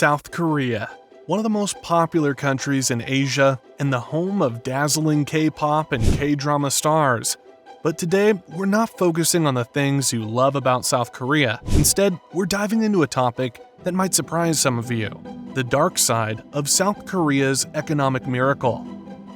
South Korea, one of the most popular countries in Asia and the home of dazzling K-pop and K-drama stars. But today, we're not focusing on the things you love about South Korea. Instead, we're diving into a topic that might surprise some of you: the dark side of South Korea's economic miracle.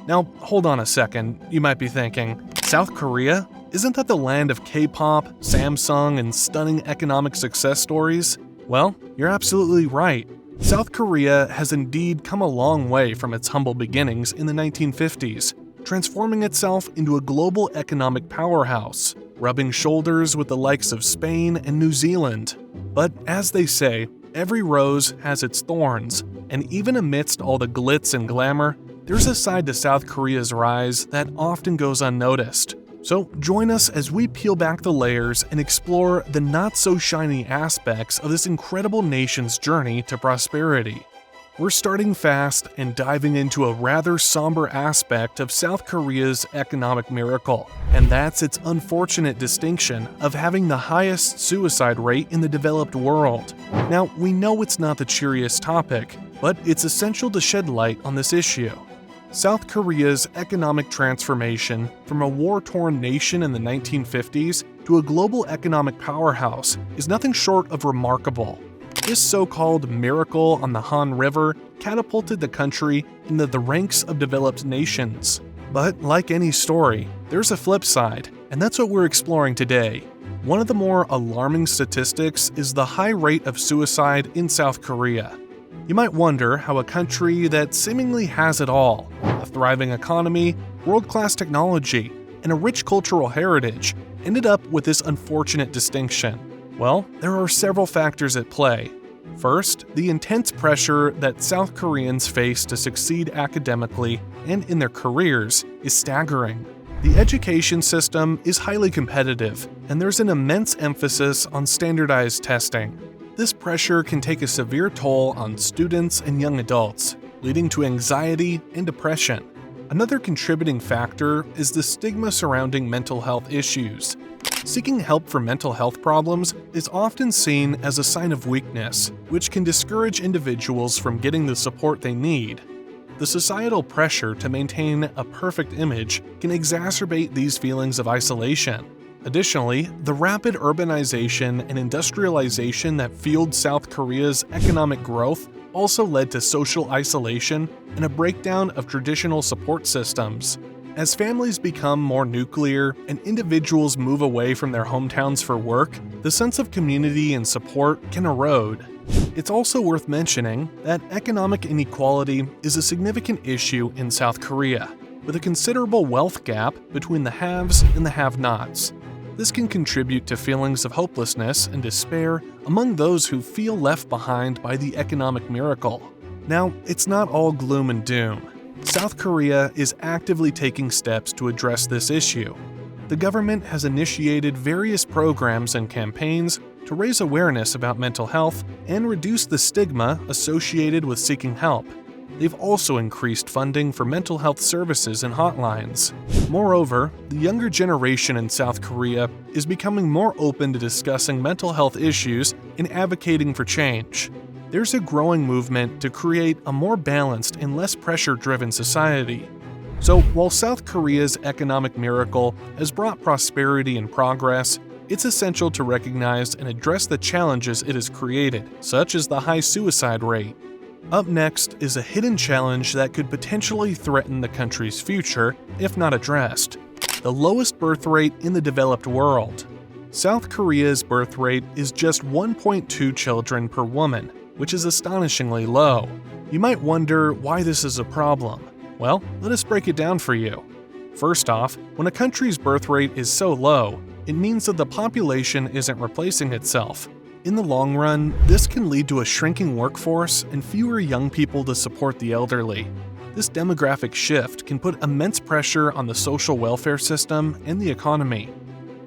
Now, hold on a second. You might be thinking, South Korea? Isn't that the land of K-pop, Samsung, and stunning economic success stories? Well, you're absolutely right. South Korea has indeed come a long way from its humble beginnings in the 1950s, transforming itself into a global economic powerhouse, rubbing shoulders with the likes of Spain and New Zealand. But as they say, every rose has its thorns, and even amidst all the glitz and glamour, there's a side to South Korea's rise that often goes unnoticed. So join us as we peel back the layers and explore the not-so-shiny aspects of this incredible nation's journey to prosperity. We're starting fast and diving into a rather somber aspect of South Korea's economic miracle, and that's its unfortunate distinction of having the highest suicide rate in the developed world. Now, we know it's not the cheeriest topic, but it's essential to shed light on this issue. South Korea's economic transformation from a war-torn nation in the 1950s to a global economic powerhouse is nothing short of remarkable. This so-called miracle on the Han River catapulted the country into the ranks of developed nations. But like any story, there's a flip side, and that's what we're exploring today. One of the more alarming statistics is the high rate of suicide in South Korea. You might wonder how a country that seemingly has it all, a thriving economy, world-class technology, and a rich cultural heritage, ended up with this unfortunate distinction. Well, there are several factors at play. First, the intense pressure that South Koreans face to succeed academically and in their careers is staggering. The education system is highly competitive, and there's an immense emphasis on standardized testing. This pressure can take a severe toll on students and young adults, leading to anxiety and depression. Another contributing factor is the stigma surrounding mental health issues. Seeking help for mental health problems is often seen as a sign of weakness, which can discourage individuals from getting the support they need. The societal pressure to maintain a perfect image can exacerbate these feelings of isolation. Additionally, the rapid urbanization and industrialization that fueled South Korea's economic growth also led to social isolation and a breakdown of traditional support systems. As families become more nuclear and individuals move away from their hometowns for work, the sense of community and support can erode. It's also worth mentioning that economic inequality is a significant issue in South Korea, with a considerable wealth gap between the haves and the have-nots. This can contribute to feelings of hopelessness and despair among those who feel left behind by the economic miracle. Now, it's not all gloom and doom. South Korea is actively taking steps to address this issue. The government has initiated various programs and campaigns to raise awareness about mental health and reduce the stigma associated with seeking help. They've also increased funding for mental health services and hotlines. Moreover, the younger generation in South Korea is becoming more open to discussing mental health issues and advocating for change. There's a growing movement to create a more balanced and less pressure-driven society. So, while South Korea's economic miracle has brought prosperity and progress, it's essential to recognize and address the challenges it has created, such as the high suicide rate. Up next is a hidden challenge that could potentially threaten the country's future if not addressed: the lowest birth rate in the developed world. South Korea's birth rate is just 1.2 children per woman, which is astonishingly low. You might wonder why this is a problem. Well, let us break it down for you. First off, when a country's birth rate is so low, it means that the population isn't replacing itself. In the long run, this can lead to a shrinking workforce and fewer young people to support the elderly. This demographic shift can put immense pressure on the social welfare system and the economy.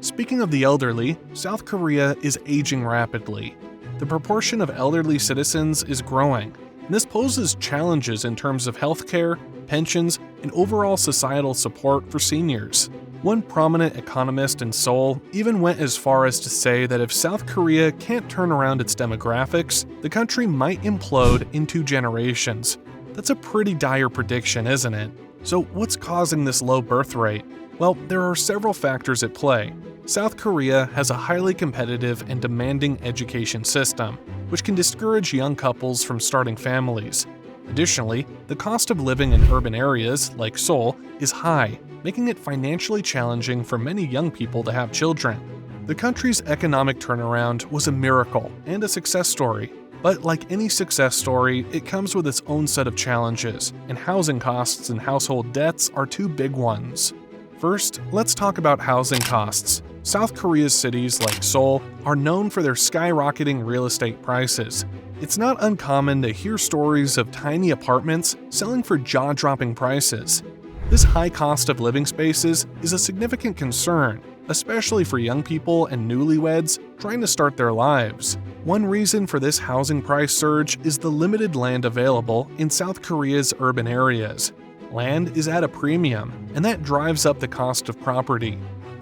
Speaking of the elderly, South Korea is aging rapidly. The proportion of elderly citizens is growing, and this poses challenges in terms of healthcare, pensions, and overall societal support for seniors. One prominent economist in Seoul even went as far as to say that if South Korea can't turn around its demographics, the country might implode in 2 generations. That's a pretty dire prediction, isn't it? So what's causing this low birth rate? Well, there are several factors at play. South Korea has a highly competitive and demanding education system, which can discourage young couples from starting families. Additionally, the cost of living in urban areas, like Seoul, is high, making it financially challenging for many young people to have children. The country's economic turnaround was a miracle and a success story. But like any success story, it comes with its own set of challenges, and housing costs and household debts are 2 big ones. First, let's talk about housing costs. South Korea's cities like Seoul are known for their skyrocketing real estate prices. It's not uncommon to hear stories of tiny apartments selling for jaw-dropping prices. This high cost of living spaces is a significant concern, especially for young people and newlyweds trying to start their lives. One reason for this housing price surge is the limited land available in South Korea's urban areas. Land is at a premium, and that drives up the cost of property.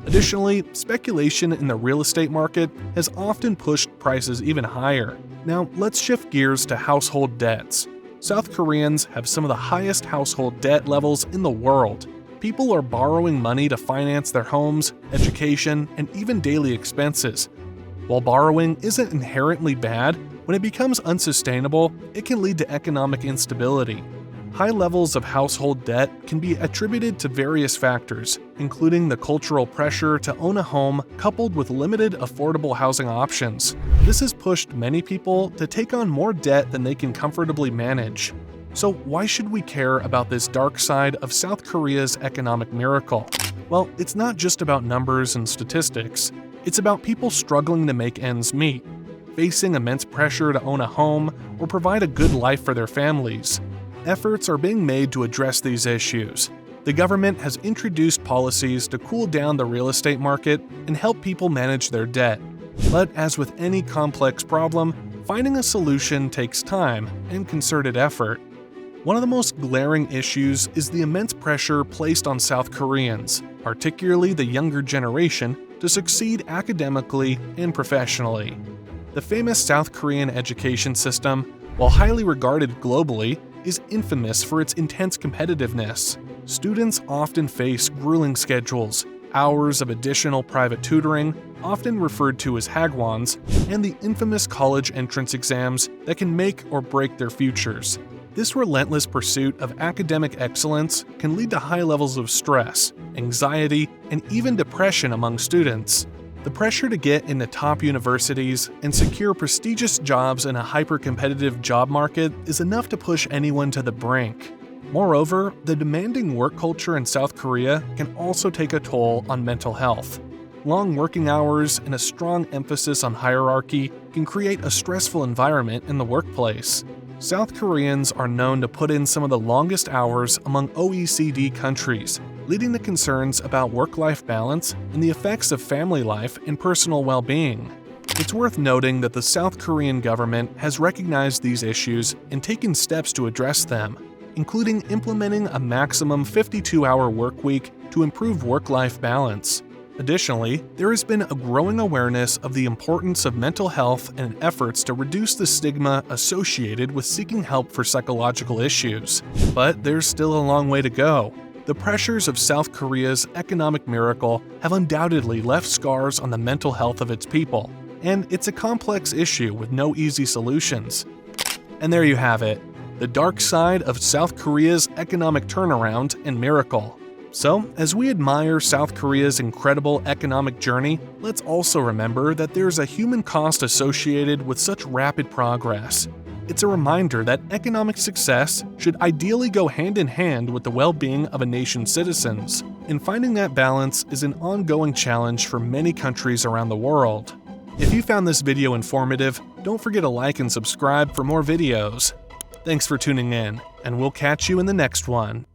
Additionally, speculation in the real estate market has often pushed prices even higher. Now, let's shift gears to household debts. South Koreans have some of the highest household debt levels in the world. People are borrowing money to finance their homes, education, and even daily expenses. While borrowing isn't inherently bad, when it becomes unsustainable, it can lead to economic instability. High levels of household debt can be attributed to various factors, including the cultural pressure to own a home coupled with limited affordable housing options. This has pushed many people to take on more debt than they can comfortably manage. So why should we care about this dark side of South Korea's economic miracle? Well, it's not just about numbers and statistics. It's about people struggling to make ends meet, facing immense pressure to own a home or provide a good life for their families. Efforts are being made to address these issues. The government has introduced policies to cool down the real estate market and help people manage their debt. But as with any complex problem, finding a solution takes time and concerted effort. One of the most glaring issues is the immense pressure placed on South Koreans, particularly the younger generation, to succeed academically and professionally. The famous South Korean education system, while highly regarded globally, is infamous for its intense competitiveness. Students often face grueling schedules, hours of additional private tutoring, often referred to as hagwons, and the infamous college entrance exams that can make or break their futures. This relentless pursuit of academic excellence can lead to high levels of stress, anxiety, and even depression among students. The pressure to get into top universities and secure prestigious jobs in a hyper-competitive job market is enough to push anyone to the brink. Moreover, the demanding work culture in South Korea can also take a toll on mental health. Long working hours and a strong emphasis on hierarchy can create a stressful environment in the workplace. South Koreans are known to put in some of the longest hours among OECD countries, leading to concerns about work-life balance and the effects of family life and personal well-being. It's worth noting that the South Korean government has recognized these issues and taken steps to address them, including implementing a maximum 52-hour workweek to improve work-life balance. Additionally, there has been a growing awareness of the importance of mental health and efforts to reduce the stigma associated with seeking help for psychological issues. But there's still a long way to go. The pressures of South Korea's economic miracle have undoubtedly left scars on the mental health of its people, and it's a complex issue with no easy solutions. And there you have it, the dark side of South Korea's economic turnaround and miracle. So, as we admire South Korea's incredible economic journey, let's also remember that there's a human cost associated with such rapid progress. It's a reminder that economic success should ideally go hand in hand with the well-being of a nation's citizens, and finding that balance is an ongoing challenge for many countries around the world. If you found this video informative, don't forget to like and subscribe for more videos. Thanks for tuning in, and we'll catch you in the next one.